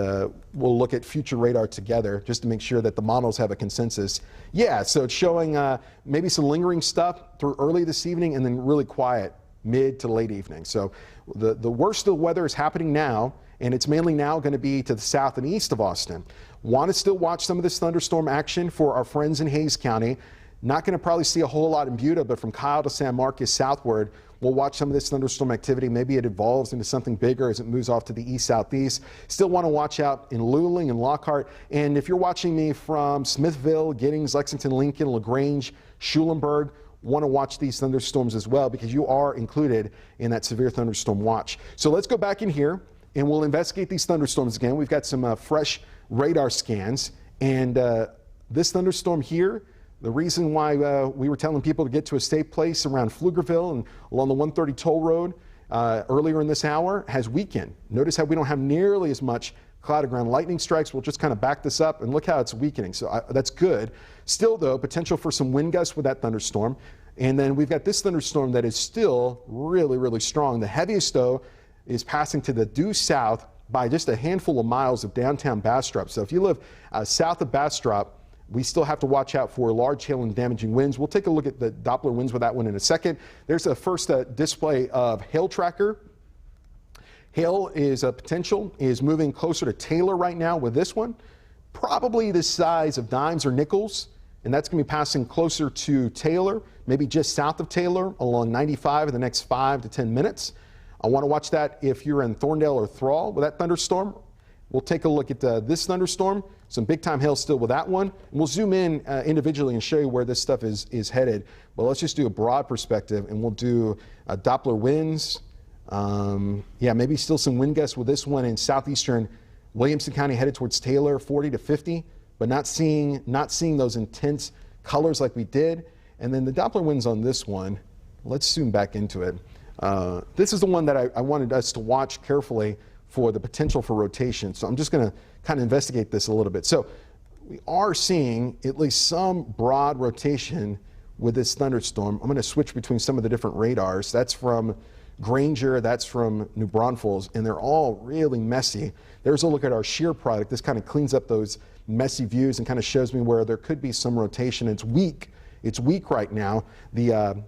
we'll look at future radar together just to make sure that the models have a consensus. Yeah, so it's showing maybe some lingering stuff through early this evening and then really quiet mid to late evening. So the worst of the weather is happening now, and it's mainly now going to be to the south and east of Austin. Want to still watch some of this thunderstorm action for our friends in Hayes County. Not going to probably see a whole lot in Buda, but from Kyle to San Marcos southward, we'll watch some of this thunderstorm activity. Maybe it evolves into something bigger as it moves off to the east-southeast. Still want to watch out in Luling and Lockhart. And if you're watching me from Smithville, Giddings, Lexington, Lincoln, LaGrange, Schulenburg, want to watch these thunderstorms as well, because you are included in that severe thunderstorm watch. So let's go back in here and we'll investigate these thunderstorms again. We've got some fresh radar scans, and this thunderstorm here, the reason why we were telling people to get to a safe place around Pflugerville and along the 130 toll road, earlier in this hour has weakened. Notice how we don't have nearly as much cloud ground lightning strikes. We'll just kind of back this up and look how it's weakening. So that's good. Still, though, potential for some wind gusts with that thunderstorm. And then we've got this thunderstorm that is still really, really strong. The heaviest, though, is passing to the due south by just a handful of miles of downtown Bastrop. So if you live south of Bastrop, we still have to watch out for large hail and damaging winds. We'll take a look at the Doppler winds with that one in a second. There's a first display of hail tracker. Hail is a potential, is moving closer to Taylor right now with this one. Probably the size of dimes or nickels, and that's going to be passing closer to Taylor, maybe just south of Taylor along 95 in the next 5 to 10 minutes. I want to watch that if you're in Thorndale or Thrall with that thunderstorm. We'll take a look at this thunderstorm. Some big time hail still with that one. And we'll zoom in individually and show you where this stuff is headed. But let's just do a broad perspective, and we'll do Doppler winds. Yeah, maybe still some wind gusts with this one in southeastern Williamson County headed towards Taylor, 40 to 50, but not seeing those intense colors like we did. And then the Doppler winds on this one, let's zoom back into it. This is the one that I wanted us to watch carefully for the potential for rotation. So I'm just going to kind of investigate this a little bit. So we are seeing at least some broad rotation with this thunderstorm. I'm going to switch between some of the different radars. That's from Granger, that's from New Braunfels, and they're all really messy. There's a look at our shear product. This kind of cleans up those messy views and kind of shows me where there could be some rotation. It's weak. It's weak right now. The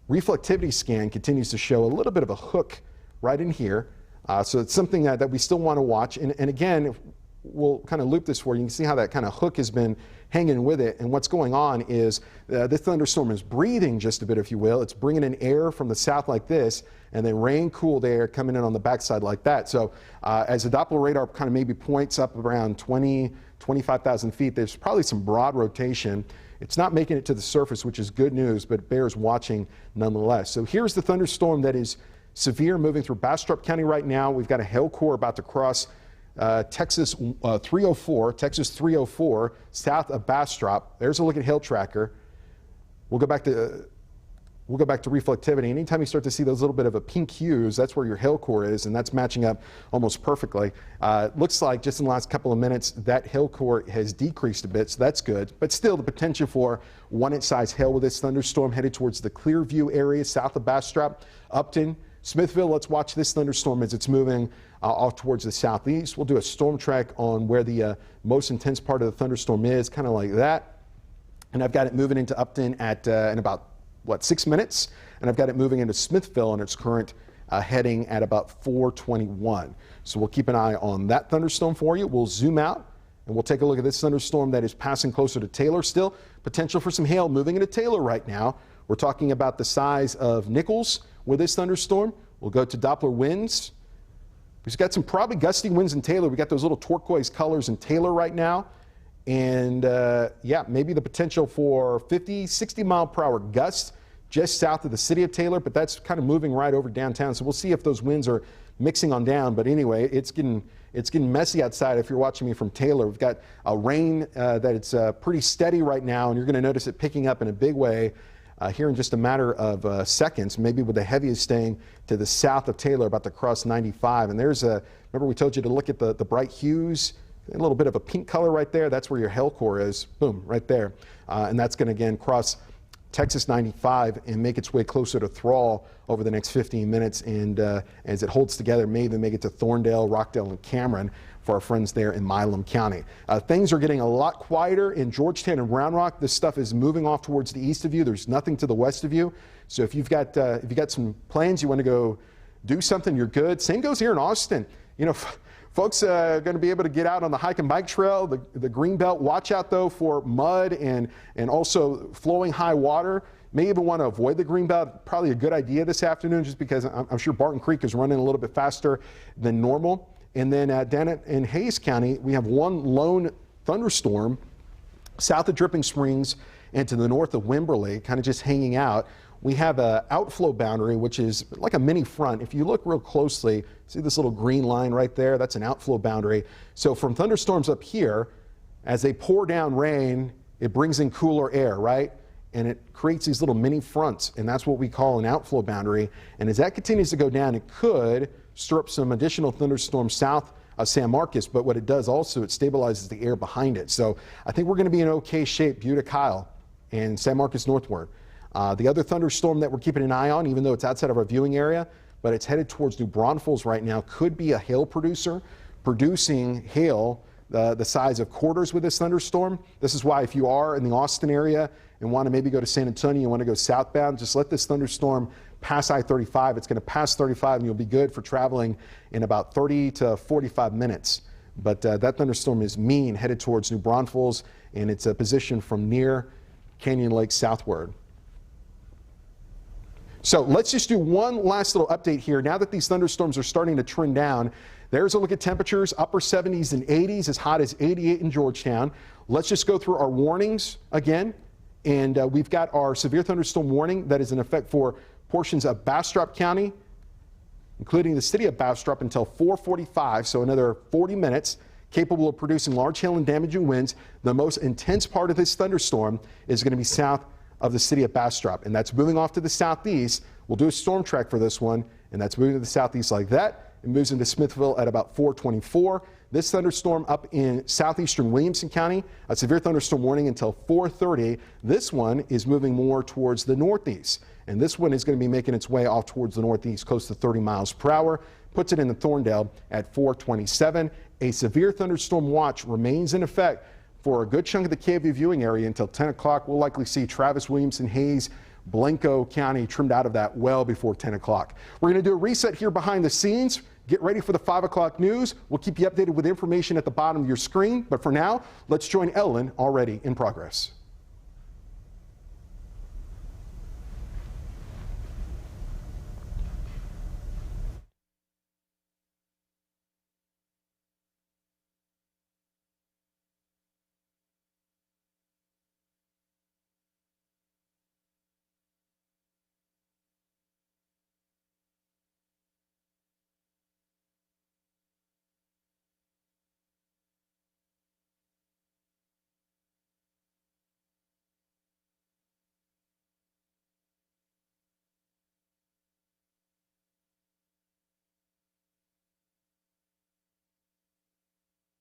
reflectivity scan continues to show a little bit of a hook right in here. So it's something that we still want to watch. And again, we'll kind of loop this for you. You can see how that kind of hook has been hanging with it. And what's going on is this thunderstorm is breathing just a bit, if you will. It's bringing in air from the south like this, and then rain-cooled air coming in on the backside like that. So as the Doppler radar kind of maybe points up around 25,000 feet, there's probably some broad rotation. It's not making it to the surface, which is good news, but it bears watching nonetheless. So here's the thunderstorm that is severe moving through Bastrop County right now. We've got a hail core about to cross Texas 304 south of Bastrop. There's a look at hail tracker. We'll go back to reflectivity. Anytime you start to see those little bit of a pink hues, that's where your hail core is, and that's matching up almost perfectly. Looks like just in the last couple of minutes that hail core has decreased a bit, so that's good. But still, the potential for 1-inch size hail with this thunderstorm headed towards the Clearview area south of Bastrop, Upton, Smithville. Let's watch this thunderstorm as it's moving off towards the southeast. We'll do a storm track on where the most intense part of the thunderstorm is, kind of like that. And I've got it moving into Upton at in about 6 minutes, and I've got it moving into Smithville in its current heading at about 4:21. So we'll keep an eye on that thunderstorm for you. We'll zoom out and we'll take a look at this thunderstorm that is passing closer to Taylor still. Potential for some hail moving into Taylor right now. We're talking about the size of nickels with this thunderstorm. We'll go to Doppler winds. We've got some probably gusty winds in Taylor. We got those little turquoise colors in Taylor right now. And yeah, maybe the potential for 50, 60 mile per hour gusts just south of the city of Taylor, but that's kind of moving right over downtown. So we'll see if those winds are mixing on down. But anyway, it's getting messy outside if you're watching me from Taylor. We've got a rain that it's pretty steady right now, and you're going to notice it picking up in a big way here in just a matter of seconds, maybe with the heaviest staying to the south of Taylor, about to cross 95. And there's remember we told you to look at the bright hues, a little bit of a pink color right there. That's where your hail core is, boom, right there. And that's going to again cross Texas 95 and make its way closer to Thrall over the next 15 minutes. And as it holds together, may even make it to Thorndale, Rockdale, and Cameron for our friends there in Milam County. Things are getting a lot quieter in Georgetown and Round Rock. This stuff is moving off towards the east of you. There's nothing to the west of you. So if you've got some plans, you want to go do something, you're good. Same goes here in Austin. You know, folks are going to be able to get out on the hike and bike trail, the Greenbelt. Watch out, though, for mud and also flowing high water. May even want to avoid the Greenbelt. Probably a good idea this afternoon, just because I'm sure Barton Creek is running a little bit faster than normal. And then down in Hayes County, we have one lone thunderstorm south of Dripping Springs and to the north of Wimberley, kind of just hanging out. We have an outflow boundary, which is like a mini front. If you look real closely, see this little green line right there? That's an outflow boundary. So from thunderstorms up here, as they pour down rain, it brings in cooler air, right? and it creates these little mini fronts, and that's what we call an outflow boundary. And as that continues to go down, it could stir up some additional thunderstorms south of San Marcos, but what it does also, it stabilizes the air behind it. So I think we're going to be in okay shape, Butte, Kyle, and San Marcos northward. The other thunderstorm that we're keeping an eye on, even though it's outside of our viewing area, but it's headed towards New Braunfels right now, could be a hail producer, producing hail the size of quarters with this thunderstorm. This is why if you are in the Austin area and want to maybe go to San Antonio, you want to go southbound, just let this thunderstorm pass I-35. It's going to pass 35 and you'll be good for traveling in about 30 to 45 minutes. But that thunderstorm is mean, headed towards New Braunfels, and it's a position from near Canyon Lake southward. So let's just do one last little update here. Now that these thunderstorms are starting to trend down, there's a look at temperatures, upper 70s and 80s, as hot as 88 in Georgetown. Let's just go through our warnings again. And we've got our severe thunderstorm warning that is in effect for portions of Bastrop County, including the city of Bastrop, until 4:45, so another 40 minutes, capable of producing large hail and damaging winds. The most intense part of this thunderstorm is going to be south of the city of Bastrop, and that's moving off to the southeast. We'll do a storm track for this one, and that's moving to the southeast like that. It moves into Smithville at about 4:24. This thunderstorm up in southeastern Williamson County, a severe thunderstorm warning until 4:30. This one is moving more towards the northeast, and this one is going to be making its way off towards the northeast, close to 30 miles per hour. Puts it in the Thorndale at 4:27. A severe thunderstorm watch remains in effect for a good chunk of the KVUE viewing area until 10 o'clock. We'll likely see Travis, Williamson, Hayes, Blanco County trimmed out of that well before 10 o'clock. We're going to do a reset here behind the scenes. Get ready for the 5 o'clock news. We'll keep you updated with information at the bottom of your screen. But for now, let's join Ellen, already in progress.